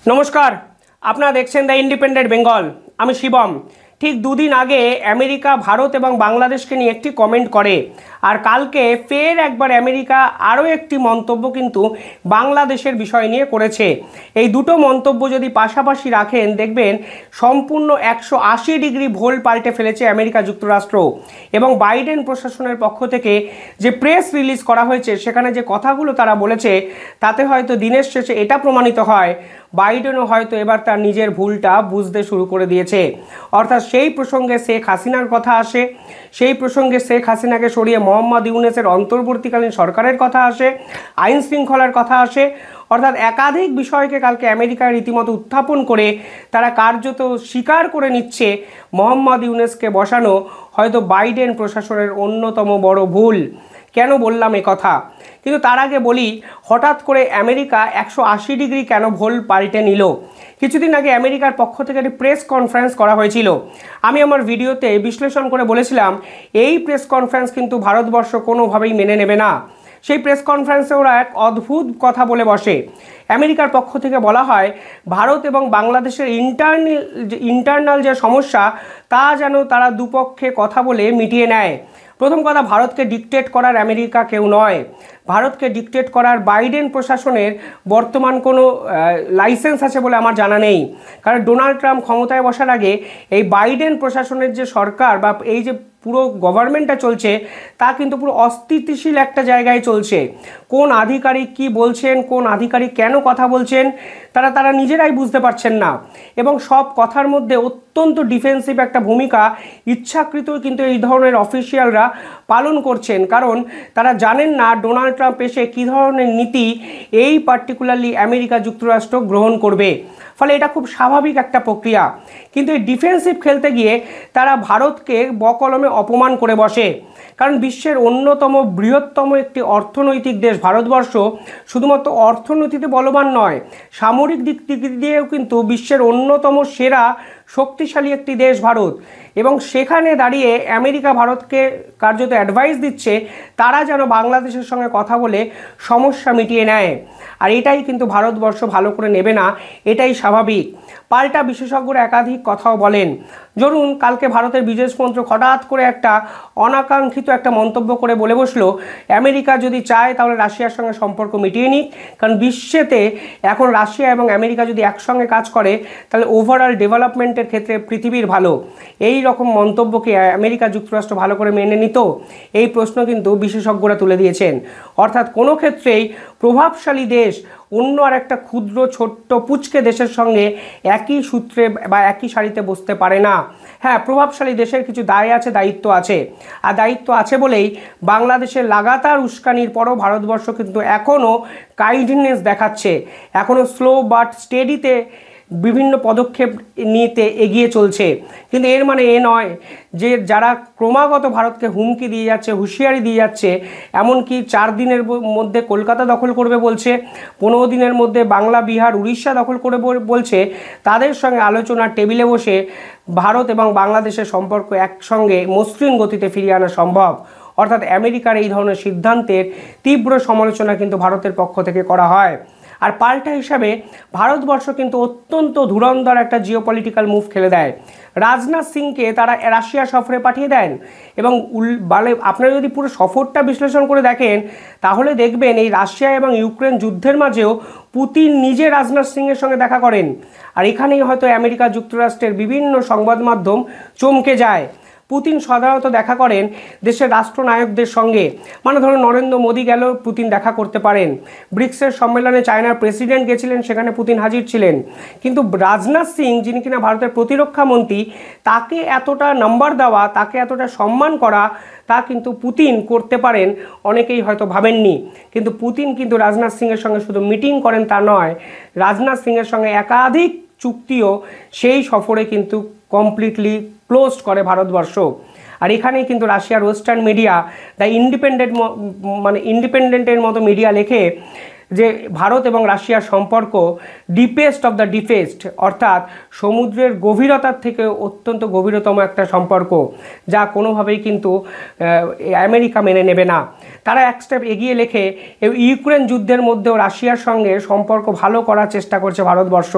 নমস্কার, আপনারা দেখছেন দ্য ইন্ডিপেন্ডেন্ট বেঙ্গল। আমি শিবম। ঠিক দুদিন আগে আমেরিকা ভারত এবং বাংলাদেশকে নিয়ে একটি কমেন্ট করে, আর কালকে ফের একবার আমেরিকা আরও একটি মন্তব্য কিন্তু বাংলাদেশের বিষয় নিয়ে করেছে। এই দুটো মন্তব্য যদি পাশাপাশি রাখেন, দেখবেন সম্পূর্ণ 180 ডিগ্রি ভোল পাল্টে ফেলেছে আমেরিকা যুক্তরাষ্ট্র। এবং বাইডেন প্রশাসনের পক্ষ থেকে যে প্রেস রিলিজ করা হয়েছে, সেখানে যে কথাগুলো তারা বলেছে, তাতে হয়তো দিনের শেষে এটা প্রমাণিত হয় বাইডেনও হয়তো এবার তার নিজের ভুলটা বুঝতে শুরু করে দিয়েছে। অর্থাৎ সেই প্রসঙ্গে শেখ হাসিনার কথা আসে, সেই প্রসঙ্গে শেখ হাসিনাকে সরিয়ে মোহাম্মদ ইউনূসের অন্তর্বর্তীকালীন সরকারের কথা আসে, আইন শৃঙ্খলার কথা আসে। অর্থাৎ একাধিক বিষয়কে কালকে আমেরিকা রীতিমতো উত্থাপন করে তারা কার্যত স্বীকার করে নিচ্ছে মোহাম্মদ ইউনূসকে বসানো হয়তো বাইডেন প্রশাসনের অন্যতম বড় ভুল। কেন বললাম এ কথা? কিন্তু তার আগে বলি, হঠাৎ করে আমেরিকা 180 ডিগ্রি কেন ভোল পাল্টে নিল। কিছুদিন আগে আমেরিকার পক্ষ থেকে একটি প্রেস কনফারেন্স করা হয়েছিল। আমি আমার ভিডিওতে বিশ্লেষণ করে বলেছিলাম এই প্রেস কনফারেন্স কিন্তু ভারতবর্ষ কোনোভাবেই মেনে নেবে না। সেই প্রেস কনফারেন্সে ওরা এক অদ্ভুত কথা বলে বসে। আমেরিকার পক্ষ থেকে বলা হয় ভারত এবং বাংলাদেশের ইন্টারনাল যে সমস্যা, তা যেন তারা দুপক্ষে কথা বলে মিটিয়ে নেয়। প্রথম কথা, ভারতকে ডিকটেট করার আমেরিকা কেউ নয়। ভারতকে ডিকটেট করার বাইডেন প্রশাসনের বর্তমান কোনো লাইসেন্স আছে বলে আমার জানা নেই। কারণ ডোনাল্ড ট্রাম্প ক্ষমতায় বসার আগে এই বাইডেন প্রশাসনের যে সরকার বা এই যে পুরো গভর্নমেন্টটা চলছে, তা কিন্তু পুরো অস্থিতিশীল একটা জায়গায় চলছে। কোন আধিকারিক কি বলছেন, কোন আধিকারিক কেন কথা বলছেন, তারা নিজেরাই বুঝতে পারছেন না। এবং সব কথার মধ্যে অত্যন্ত ডিফেন্সিভ একটা ভূমিকা ইচ্ছাকৃত কিন্তু এই ধরনের অফিসিয়ালরা পালন করছেন। কারণ তারা জানেন না ডোনাল্ড ট্রাম্প এসে কী ধরনের নীতি এই পার্টিকুলারলি আমেরিকা যুক্তরাষ্ট্র গ্রহণ করবে। ফলে এটা খুব স্বাভাবিক একটা প্রক্রিয়া। কিন্তু এই ডিফেন্সিভ খেলতে গিয়ে তারা ভারতকে বকলমে অপমান করে বসে। কারণ বিশ্বের অন্যতম বৃহত্তম একটি অর্থনৈতিক দেশ ভারতবর্ষ শুধুমাত্র অর্থনীতিতে বলবান নয়, সামরিক দিক দিয়েও কিন্তু বিশ্বের অন্যতম সেরা শক্তিশালী একটি দেশ ভারত। এবং সেখানে দাঁড়িয়ে আমেরিকা ভারতকে কার্যত অ্যাডভাইস দিচ্ছে তারা যেন বাংলাদেশের সঙ্গে কথা বলে সমস্যা মিটিয়ে নেয়। আর এটাই কিন্তু ভারতবর্ষ ভালো করে নেবে না, এটাই স্বাভাবিক। পাল্টা বিশেষজ্ঞরা একাধিক কথাও বলেন। ধরুন, কালকে ভারতের বিদেশ মন্ত্রক হঠাৎ করে একটা অনাকাঙ্ক্ষিত একটা মন্তব্য করে বলে বসলো আমেরিকা যদি চায় তাহলে রাশিয়ার সঙ্গে সম্পর্ক মিটিয়ে নিক। কারণ বিশ্বেতে এখন রাশিয়া এবং আমেরিকা যদি একসঙ্গে কাজ করে তাহলে ওভারঅল ডেভেলপমেন্টের ক্ষেত্রে পৃথিবীর ভালো। এই রকম মন্তব্যকে আমেরিকা যুক্তরাষ্ট্র ভালো করে মেনে নিত? এই প্রশ্ন কিন্তু বিশেষজ্ঞরা তুলে দিয়েছেন। অর্থাৎ কোনো ক্ষেত্রেই প্রভাবশালী দেশ অন্য আর একটা ক্ষুদ্র ছোট্ট পুচকে দেশের সঙ্গে একই সূত্রে বা একই সারিতে বসতে পারে না। হ্যাঁ, প্রভাবশালী দেশের কিছু দায় আছে, দায়িত্ব আছে। আর দায়িত্ব আছে বলেই বাংলাদেশের লাগাতার উস্কানির পরও ভারতবর্ষ কিন্তু এখনও কাইন্ডনেস দেখাচ্ছে, এখনও স্লো বাট স্টেডিতে বিভিন্ন পদক্ষেপ নিতে এগিয়ে চলছে। কিন্তু এর মানে এ নয় যে যারা ক্রমাগত ভারতকে হুমকি দিয়ে যাচ্ছে, হুঁশিয়ারি দিয়ে যাচ্ছে, এমনকি 4 দিনের মধ্যে কলকাতা দখল করবে বলছে, 15 দিনের মধ্যে বাংলা, বিহার, উড়িষ্যা দখল করে বলছে, তাদের সঙ্গে আলোচনার টেবিলে বসে ভারত এবং বাংলাদেশের সম্পর্ক একসঙ্গে মসৃণ গতিতে ফিরিয়ে আনা সম্ভব। অর্থাৎ আমেরিকার এই ধরনের সিদ্ধান্তের তীব্র সমালোচনা কিন্তু ভারতের পক্ষ থেকে করা হয়। আর পাল্টা হিসাবে ভারতবর্ষ কিন্তু অত্যন্ত ধুরন্ধর একটা জিওপলিটিক্যাল মুভ খেলে দেয়। রাজনাথ সিংকে তারা রাশিয়া সফরে পাঠিয়ে দেন এবং আপনারা যদি পুরো সফরটা বিশ্লেষণ করে দেখেন তাহলে দেখবেন এই রাশিয়া এবং ইউক্রেন যুদ্ধের মাঝেও পুতিন নিজে রাজনাথ সিংয়ের সঙ্গে দেখা করেন। আর এখানেই হয়তো আমেরিকা যুক্তরাষ্ট্রের বিভিন্ন সংবাদ মাধ্যম চমকে যায়। পুতিন সাধারণত দেখা করেন দেশের রাষ্ট্রনায়কদের সঙ্গে, মানে ধরুন নরেন্দ্র মোদী গেল, পুতিন দেখা করতে পারেন। ব্রিক্সের সম্মেলনে চায়নার প্রেসিডেন্ট গেছিলেন, সেখানে পুতিন হাজির ছিলেন। কিন্তু রাজনাথ সিং, যিনি কিনা ভারতের প্রতিরক্ষা মন্ত্রী, তাকে এতটা নাম্বার দেওয়া, তাকে এতটা সম্মান করা, তা কিন্তু পুতিন করতে পারেন অনেকেই হয়তো ভাবেননি। কিন্তু পুতিন কিন্তু রাজনাথ সিংয়ের সঙ্গে শুধু মিটিং করেন তা নয়, রাজনাথ সিংয়ের সঙ্গে একাধিক চুক্তিও সেই সফরে কিন্তু কমপ্লিটলি ক্লোজ করে ভারতবর্ষ। আর এখানেই কিন্তু রাশিয়ার ওয়েস্টার্ন মিডিয়া দ্য ইন্ডিপেন্ডেন্টের মতো মিডিয়া লেখে যে ভারত এবং রাশিয়ার সম্পর্ক ডিপেস্ট অফ দ্য ডিপেস্ট, অর্থাৎ সমুদ্রের গভীরতার থেকে অত্যন্ত গভীরতম একটা সম্পর্ক, যা কোনোভাবেই কিন্তু আমেরিকা মেনে নেবে না। তারা এক স্টেপ এগিয়ে লেখে ইউক্রেন যুদ্ধের মধ্যেও রাশিয়ার সঙ্গে সম্পর্ক ভালো করার চেষ্টা করছে ভারতবর্ষ,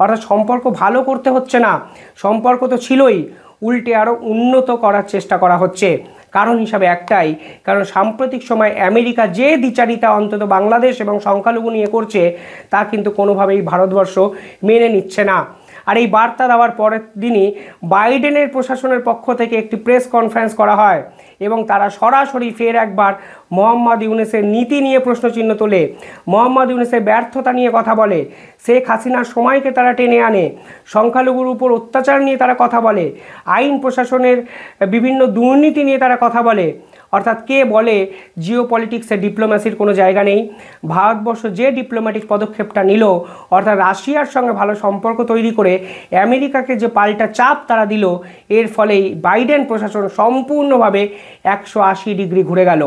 অর্থাৎ সম্পর্ক ভালো করতে হচ্ছে না, সম্পর্ক তো ছিলই, উল্টে আরও উন্নত করার চেষ্টা করা হচ্ছে। কারণ হিসাবে একটাই, কারণ সাম্প্রতিক সময় আমেরিকা যে দ্বিচারিতা অন্তত বাংলাদেশ এবং সংখ্যালঘু নিয়ে করছে তা কিন্তু কোনোভাবেই ভারতবর্ষ মেনে নিচ্ছে না। আর এই বার্তা দেওয়ার পরের দিনই বাইডেনের প্রশাসনের পক্ষ থেকে একটি প্রেস কনফারেন্স করা হয় এবং তারা সরাসরি ফের একবার মোহাম্মদ ইউনূসের নীতি নিয়ে প্রশ্নচিহ্ন তোলে, মোহাম্মদ ইউনূসের ব্যর্থতা নিয়ে কথা বলে, শেখ হাসিনার সময়কে তারা টেনে আনে, সংখ্যালঘুর উপর অত্যাচার নিয়ে তারা কথা বলে, আইন প্রশাসনের বিভিন্ন দুর্নীতি নিয়ে তারা কথা বলে। অর্থাৎ কে বলে জিও পলিটিক্সে ডিপ্লোম্যাসির কোনো জায়গা নেই? ভারতবর্ষ যে ডিপ্লোম্যাটিক পদক্ষেপটা নিল, অর্থাৎ রাশিয়ার সঙ্গে ভালো সম্পর্ক তৈরি করে আমেরিকাকে যে পাল্টা চাপ তারা দিল, এর ফলেই বাইডেন প্রশাসন সম্পূর্ণভাবে 180 ডিগ্রি ঘুরে গেল।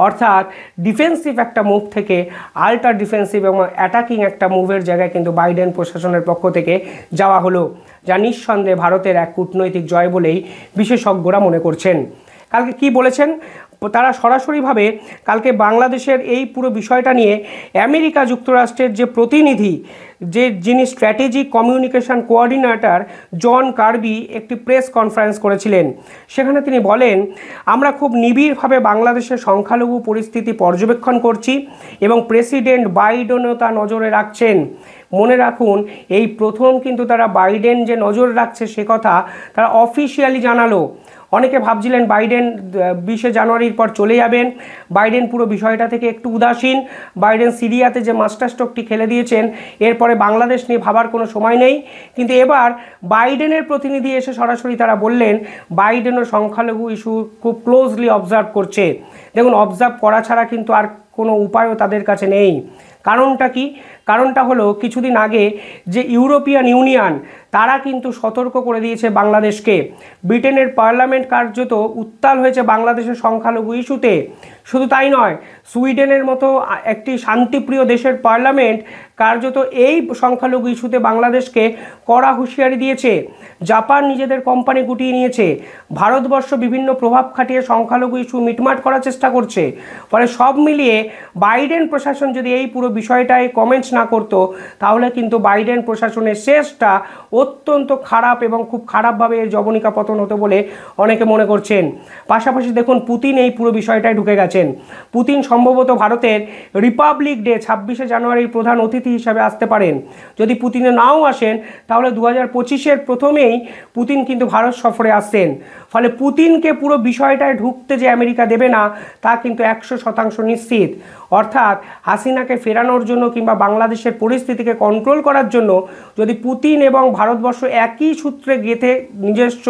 অর্থাৎ ডিফেন্সিভ একটা মুভ থেকে আল্ট্রা ডিফেন্সিভ এবং অ্যাটাকিং একটা মুভের জায়গায় কিন্তু বাইডেন প্রশাসনের পক্ষ থেকে যাওয়া হলো, যা নিঃসন্দেহে ভারতের এক কূটনৈতিক জয় বলেই বিশেষজ্ঞরা মনে করছেন। কালকে কি বলেছেন তারা? সরাসরিভাবে কালকে বাংলাদেশের এই পুরো বিষয়টা নিয়ে আমেরিকা যুক্তরাষ্ট্রের যে প্রতিনিধি, যিনি স্ট্র্যাটেজিক কমিউনিকেশন কোঅর্ডিনেটর জন কার্বি, একটি প্রেস কনফারেন্স করেছিলেন। সেখানে তিনি বলেন, আমরা খুব নিবিড়ভাবে বাংলাদেশের সংখ্যালঘু পরিস্থিতি পর্যবেক্ষণ করছি এবং প্রেসিডেন্ট বাইডেনও তা নজরে রাখছেন। মনে রাখুন, এই প্রথম কিন্তু তারা বাইডেন যে নজর রাখছে সে কথা তারা অফিসিয়ালি জানালো। অনেকে ভাবছিলেন বাইডেন 20 জানুয়ারির পর চলে যাবেন, বাইডেন পুরো বিষয়টা থেকে একটু উদাসীন, বাইডেন সিরিয়াতে যে মাস্টার স্ট্রোকটি খেলে দিয়েছেন এরপরে বাংলাদেশ নিয়ে ভাবার কোনো সময় নেই। কিন্তু এবার বাইডেনের প্রতিনিধি এসে সরাসরি তারা বললেন বাইডেনও সংখ্যালঘু ইস্যু খুব ক্লোজলি অবজার্ভ করছে। দেখুন, অবজার্ভ করা ছাড়া কিন্তু আর কোনো উপায়ও তাদের কাছে নেই। কারণটা কি? কারণটা হলো কিছুদিন আগে যে ইউরোপিয়ান ইউনিয়ন তারা কিন্তু সতর্ক করে দিয়েছে বাংলাদেশকে। ব্রিটেনের পার্লামেন্ট কার্যত উত্তাল হয়েছে বাংলাদেশের সংখ্যালঘু ইস্যুতে। শুধু তাই নয়, সুইডেনের মতো একটি শান্তিপ্রিয় দেশের পার্লামেন্ট কার্যত এই সংখ্যালঘু ইস্যুতে বাংলাদেশকে কড়া হুঁশিয়ারি দিয়েছে। জাপান নিজেদের কোম্পানি গুটিয়ে নিয়েছে। ভারতবর্ষ বিভিন্ন প্রভাব খাটিয়ে সংখ্যালঘু ইস্যু মিটমাট করার চেষ্টা করছে। ফলে সব মিলিয়ে বাইডেন প্রশাসন যদি এই পুরো বিষয়টায় কমেন্টস না করতো তাহলে কিন্তু বাইডেন প্রশাসনের শেষটা অত্যন্ত খারাপ এবং খুব খারাপভাবে এর জবনিকা পতন হতো বলে অনেকে মনে করছেন। পাশাপাশি দেখুন, পুতিন এই পুরো বিষয়টায় ঢুকে গেছেন। পুতিন সম্ভবত ভারতের রিপাবলিক ডে 26শে জানুয়ারির প্রধান অতিথি হিসাবে আসতে পারেন। যদি পুতিনে নাও আসেন তাহলে 2025-এর প্রথমেই পুতিন কিন্তু ভারত সফরে আসছেন। ফলে পুতিনকে পুরো বিষয়টায় ঢুকতে যে আমেরিকা দেবে না তা কিন্তু 100% নিশ্চিত। অর্থাৎ হাসিনাকে ফেরানোর জন্য কিংবা বাংলাদেশের পরিস্থিতিকে কন্ট্রোল করার জন্য যদি পুতিন এবং ভারতবর্ষ একই সূত্রে গেঁথে নিজস্ব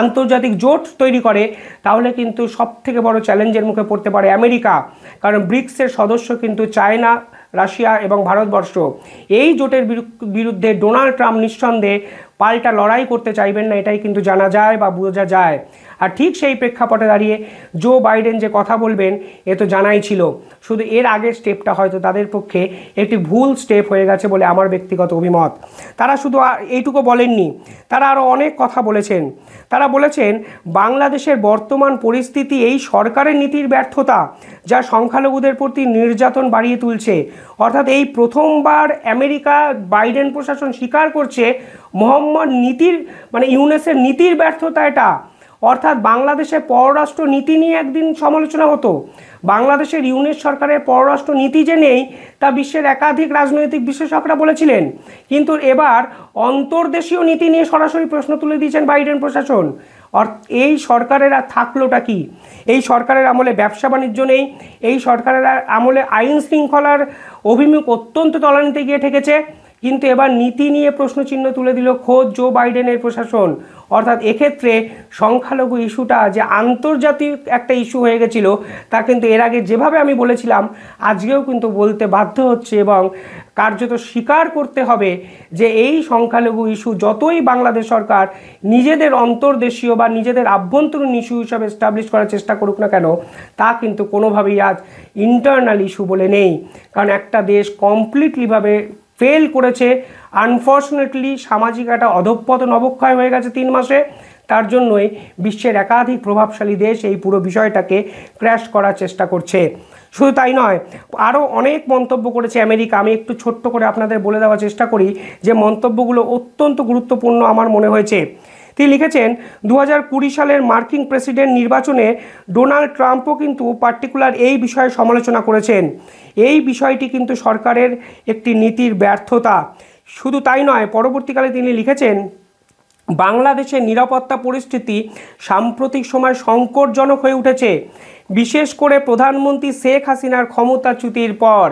আন্তর্জাতিক জোট তৈরি করে তাহলে কিন্তু সবথেকে বড় চ্যালেঞ্জের মুখে পড়তে পারে আমেরিকা। কারণ ব্রিক্সের সদস্য কিন্তু চায়না, রাশিয়া এবং ভারতবর্ষ। এই জোটের বিরুদ্ধে ডোনাল্ড ট্রাম্প নিঃসন্দেহে পাল্টা লড়াই করতে চাইবেন না, এটাই কিন্তু জানা যায় বা বোঝা যায়। আর ঠিক সেই প্রেক্ষাপটে দাঁড়িয়ে জো বাইডেন যে কথা বলবেন এ তো জানাই ছিল, শুধু এর আগের স্টেপটা হয়তো তাদের পক্ষে একটি ভুল স্টেপ হয়ে গেছে বলে আমার ব্যক্তিগত অভিমত। তারা শুধু এইটুকু বলেননি, তারা আরও অনেক কথা বলেছেন। তারা বলেছেন বাংলাদেশের বর্তমান পরিস্থিতি এই সরকারের নীতির ব্যর্থতা, যা সংখ্যালঘুদের প্রতি নির্যাতন বাড়িয়ে তুলছে। অর্থাৎ এই প্রথমবার আমেরিকা বাইডেন প্রশাসন স্বীকার করছে মোহাম্মদ ইউনূসের নীতির ব্যর্থতা এটা। অর্থাৎ বাংলাদেশের পররাষ্ট্র নীতি নিয়ে একদিন সমালোচনা হতো, বাংলাদেশের ইউনূস সরকারের পররাষ্ট্র নীতি যে নেই তা বিশ্বের একাধিক রাজনৈতিক বিশেষজ্ঞরা বলেছিলেন। কিন্তু এবার অন্তর্দেশীয় নীতি নিয়ে সরাসরি প্রশ্ন তুলে দিয়েছেন বাইডেন প্রশাসন। এই সরকারের আর থাকলোটা কি? এই সরকারের আমলে ব্যবসা বাণিজ্য নেই, এই সরকারের আমলে আইন শৃঙ্খলার অভিমুখ অত্যন্ত তলানিতে গিয়ে ঠেকেছে। কিন্তু এবার নীতি নিয়ে প্রশ্নচিহ্ন তুলে দিল খোদ জো বাইডেনের প্রশাসন। অর্থাৎ এক্ষেত্রে সংখ্যালঘু ইস্যুটা যে আন্তর্জাতিক একটা ইস্যু হয়ে গেছিলো, তা কিন্তু এর আগে যেভাবে আমি বলেছিলাম আজকেও কিন্তু বলতে বাধ্য হচ্ছে এবং কার্যত স্বীকার করতে হবে যে এই সংখ্যালঘু ইস্যু যতই বাংলাদেশ সরকার নিজেদের অন্তর্দেশীয় বা নিজেদের আভ্যন্তরীণ ইস্যু হিসাবে এস্টাবলিশ করার চেষ্টা করুক না কেন, তা কিন্তু কোনোভাবেই আজ ইন্টারনাল ইস্যু বলে নেই। কারণ একটা দেশ কমপ্লিটলিভাবে ফেল করেছে। আনফর্চুনেটলি সামাজিক একটা অধঃপতন অবক্ষয় হয়ে গেছে 3 মাসে। তার জন্যই বিশ্বের একাধিক প্রভাবশালী দেশ এই পুরো বিষয়টাকে ক্র্যাশ করার চেষ্টা করছে। শুধু তাই নয়, আরও অনেক মন্তব্য করেছে আমেরিকা। আমি একটু ছোট্ট করে আপনাদের বলে দেওয়ার চেষ্টা করি যে মন্তব্যগুলো অত্যন্ত গুরুত্বপূর্ণ আমার মনে হয়েছে। তিনি লিখেছেন 2020 সালের মার্কিন প্রেসিডেন্ট নির্বাচনে ডোনাল্ড ট্রাম্পও কিন্তু পার্টিকুলার এই বিষয়ে সমালোচনা করেছেন। এই বিষয়টি কিন্তু সরকারের একটি নীতির ব্যর্থতা। শুধু তাই নয়, পরবর্তীকালে তিনি লিখেছেন বাংলাদেশের নিরাপত্তা পরিস্থিতি সাম্প্রতিক সময় সংকটজনক হয়ে উঠেছে, বিশেষ করে প্রধানমন্ত্রী শেখ হাসিনার ক্ষমতাচ্যুতির পর।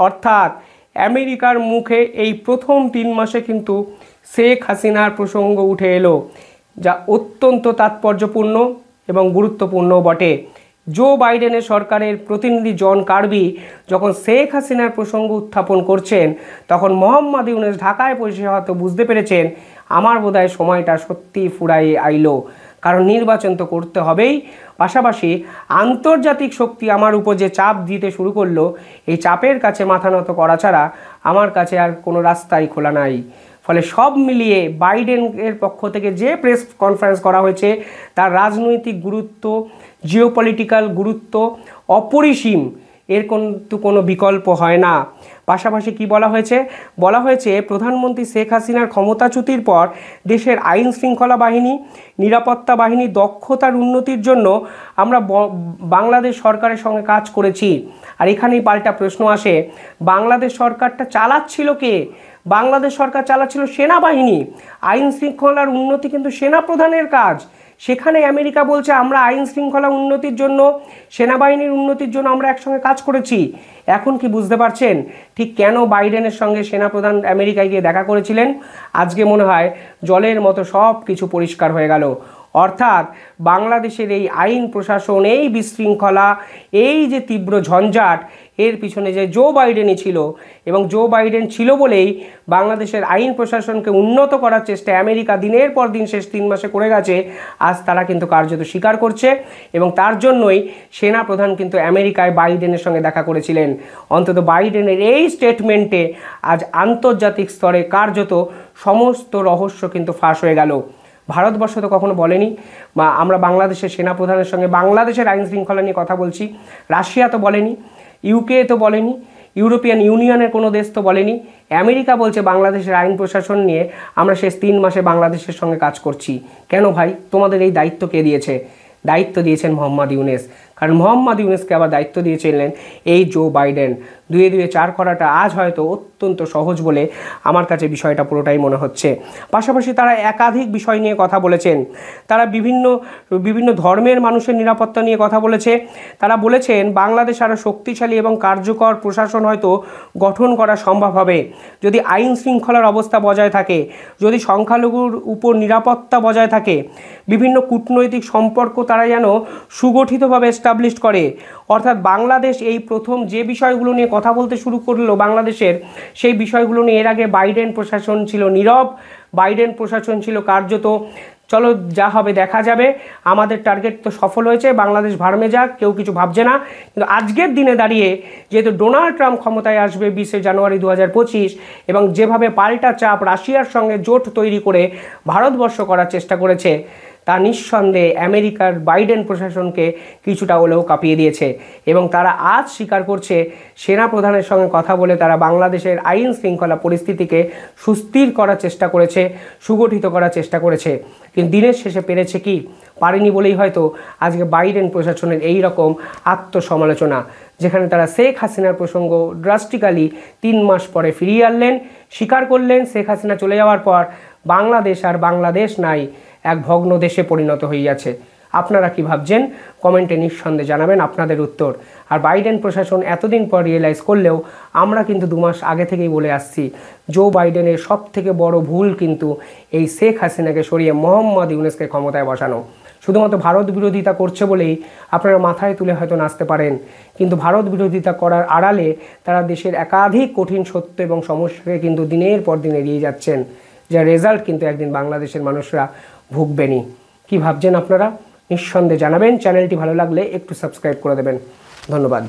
অর্থাৎ আমেরিকার মুখে এই প্রথম 3 মাসে কিন্তু শেখ হাসিনার প্রসঙ্গ উঠে এলো, যা অত্যন্ত তাৎপর্যপূর্ণ এবং গুরুত্বপূর্ণ বটে। জো বাইডেনের সরকারের প্রতিনিধি জন কার্বি যখন শেখ হাসিনার প্রসঙ্গ উত্থাপন করছেন, তখন মোহাম্মদ ইউনূস ঢাকায় বসে হয়তো বুঝতে পেরেছেন আমার বোধহয় সময়টা সত্যি ফুরাই আইলো, কারণ নির্বাচন তো করতে হবেই। পাশাপাশি আন্তর্জাতিক শক্তি আমার উপর যে চাপ দিতে শুরু করলো, এই চাপের কাছে মাথা নত করা ছাড়া আমার কাছে আর কোনো রাস্তাই খোলা নাই। ফলে সব মিলিয়ে বাইডেনের পক্ষ থেকে যে প্রেস কনফারেন্স করা হয়েছে তার রাজনৈতিক গুরুত্ব, জিওপলিটিক্যাল গুরুত্ব অপরিসীম, এর কিন্তু কোনো বিকল্প হয় না। পাশাপাশি কি বলা হয়েছে? বলা হয়েছে প্রধানমন্ত্রী শেখ হাসিনার ক্ষমতাচ্যুতির পর দেশের আইন শৃঙ্খলা বাহিনী, নিরাপত্তা বাহিনী দক্ষতার উন্নতির জন্য আমরা বাংলাদেশ সরকারের সঙ্গে কাজ করেছি। আর এখানেই পাল্টা প্রশ্ন আসে, বাংলাদেশ সরকারটা চালাচ্ছিল কে? বাংলাদেশ সরকার চালাচ্ছিল সেনাবাহিনী। আইন শৃঙ্খলার উন্নতি কিন্তু সেনাপ্রধানের কাজ। সেখানে আমেরিকা বলছে আমরা আইন শৃঙ্খলা উন্নতির জন্য, সেনাবাহিনীর উন্নতির জন্য আমরা একসঙ্গে কাজ করেছি। এখন কি বুঝতে পারছেন ঠিক কেন বাইডেনের সঙ্গে সেনাপ্রধান আমেরিকায় গিয়ে দেখা করেছিলেন? আজকে মনে হয় জলের মতো সব কিছু পরিষ্কার হয়ে গেল। অর্থাৎ বাংলাদেশের এই আইন প্রশাসন, এই বিশৃঙ্খলা, এই যে তীব্র ঝঞ্ঝাট, এর পিছনে যে জো বাইডেনই ছিল, এবং জো বাইডেন ছিল বলেই বাংলাদেশের আইন প্রশাসনকে উন্নত করার চেষ্টা আমেরিকা দিনের পর দিন শেষ 3 মাসে করে গেছে। আজ তারা কিন্তু কার্যত স্বীকার করছে এবং তার জন্যই সেনাপ্রধান কিন্তু আমেরিকায় বাইডেনের সঙ্গে দেখা করেছিলেন। অন্তত বাইডেনের এই স্টেটমেন্টে আজ আন্তর্জাতিক স্তরে কার্যত সমস্ত রহস্য কিন্তু ফাঁস হয়ে গেল। ভারতবর্ষ তো কখনো বলেনি বা আমরা বাংলাদেশের সেনাপ্রধানের সঙ্গে বাংলাদেশের আইন শৃঙ্খলা নিয়ে কথা বলছি। রাশিয়া তো বলেনি, ইউকে তো বলেনি, ইউরোপিয়ান ইউনিয়নের কোনো দেশ তো বলেনি। আমেরিকা বলছে বাংলাদেশের আইন প্রশাসন নিয়ে আমরা শেষ 3 মাসে বাংলাদেশের সঙ্গে কাজ করছি। কেন ভাই? তোমাদের এই দায়িত্ব কে দিয়েছে? দায়িত্ব দিয়েছেন মোহাম্মদ ইউনূস। কারণ মোহাম্মদ ইউনূসকে আবার দায়িত্ব দিয়েছিলেন এই জো বাইডেন। 2 এ 2 4 করাটা আজ হয়তো অত্যন্ত সহজ বলে আমার কাছে বিষয়টা পুরোটাই মনে হচ্ছে। পাশাপাশি তারা একাধিক বিষয় নিয়ে কথা বলেছেন। তারা বিভিন্ন ধর্মের মানুষের নিরাপত্তা নিয়ে কথা বলেছে। তারা বলেছেন বাংলাদেশ আরও শক্তিশালী এবং কার্যকর প্রশাসন হয়তো গঠন করা সম্ভব হবে যদি আইন শৃঙ্খলার অবস্থা বজায় থাকে, যদি সংখ্যালঘুর উপর নিরাপত্তা বজায় থাকে। বিভিন্ন কূটনৈতিক সম্পর্ক তারা যেন সুগঠিতভাবে এস্টাবলিশ করে। অর্থাৎ বাংলাদেশ এই প্রথম যে বিষয়গুলো নিয়ে কথা বলতে শুরু করলো বাংলাদেশের, সেই বিষয়গুলো নিয়ে এর আগে বাইডেন প্রশাসন ছিল নীরব। বাইডেন প্রশাসন ছিল কার্যত চলো যা হবে দেখা যাবে, আমাদের টার্গেট তো সফল হয়েছে, বাংলাদেশ ভার্মে যাক, কেউ কিছু ভাবছে না। কিন্তু আজকের দিনে দাঁড়িয়ে যেহেতু ডোনাল্ড ট্রাম্প ক্ষমতায় আসবে 20 জানুয়ারি 2025, এবং যেভাবে পাল্টা চাপ রাশিয়ার সঙ্গে জোট তৈরি করে ভারতবর্ষ করার চেষ্টা করেছে, তা নিঃসন্দেহে আমেরিকার বাইডেন প্রশাসনকে কিছুটা হলেও কাঁপিয়ে দিয়েছে। এবং তারা আজ স্বীকার করছে সেনাপ্রধানের সঙ্গে কথা বলে তারা বাংলাদেশের আইন শৃঙ্খলা পরিস্থিতিকে সুস্থির করার চেষ্টা করেছে, সুগঠিত করার চেষ্টা করেছে। কিন্তু দিনের শেষে পেরেছে কি? পারেনি বলেই হয়তো আজকে বাইডেন প্রশাসনের এই রকম আত্মসমালোচনা, যেখানে তারা শেখ হাসিনার প্রসঙ্গ ড্রাস্টিক্যালি 3 মাস পরে ফিরিয়ে আনলেন, স্বীকার করলেন শেখ হাসিনা চলে যাওয়ার পর বাংলাদেশ আর বাংলাদেশ নাই, এক ভগ্ন দেশে পরিণত হয়ে যাচ্ছে। আপনারা কি ভাবছেন কমেন্টে নিঃসন্দেহে জানাবেন আপনাদের উত্তর। আর বাইডেন প্রশাসন এতদিন পর রিয়েলাইজ করলেও আমরা কিন্তু 2 মাস আগে থেকেই বলে আসছি, জো বাইডেনের সব থেকে বড় ভুল কিন্তু এই শেখ হাসিনাকে সরিয়ে মোহাম্মদ ইউনূসকে ক্ষমতায় বসানো। শুধুমাত্র ভারত বিরোধিতা করছে বলেই আপনারা মাথায় তুলে হয়তো নাচতে পারেন, কিন্তু ভারত বিরোধিতা করার আড়ালে তারা দেশের একাধিক কঠিন সত্য এবং সমস্যাকে কিন্তু দিনের পর দিন এড়িয়ে যাচ্ছেন, যার রেজাল্ট কিন্তু একদিন বাংলাদেশের মানুষরা ভুগবেনই। কি ভাবছেন আপনারা নিঃসন্দেহে জানাবেন। চ্যানেলটি ভালো লাগলে একটু সাবস্ক্রাইব করে দেবেন। ধন্যবাদ।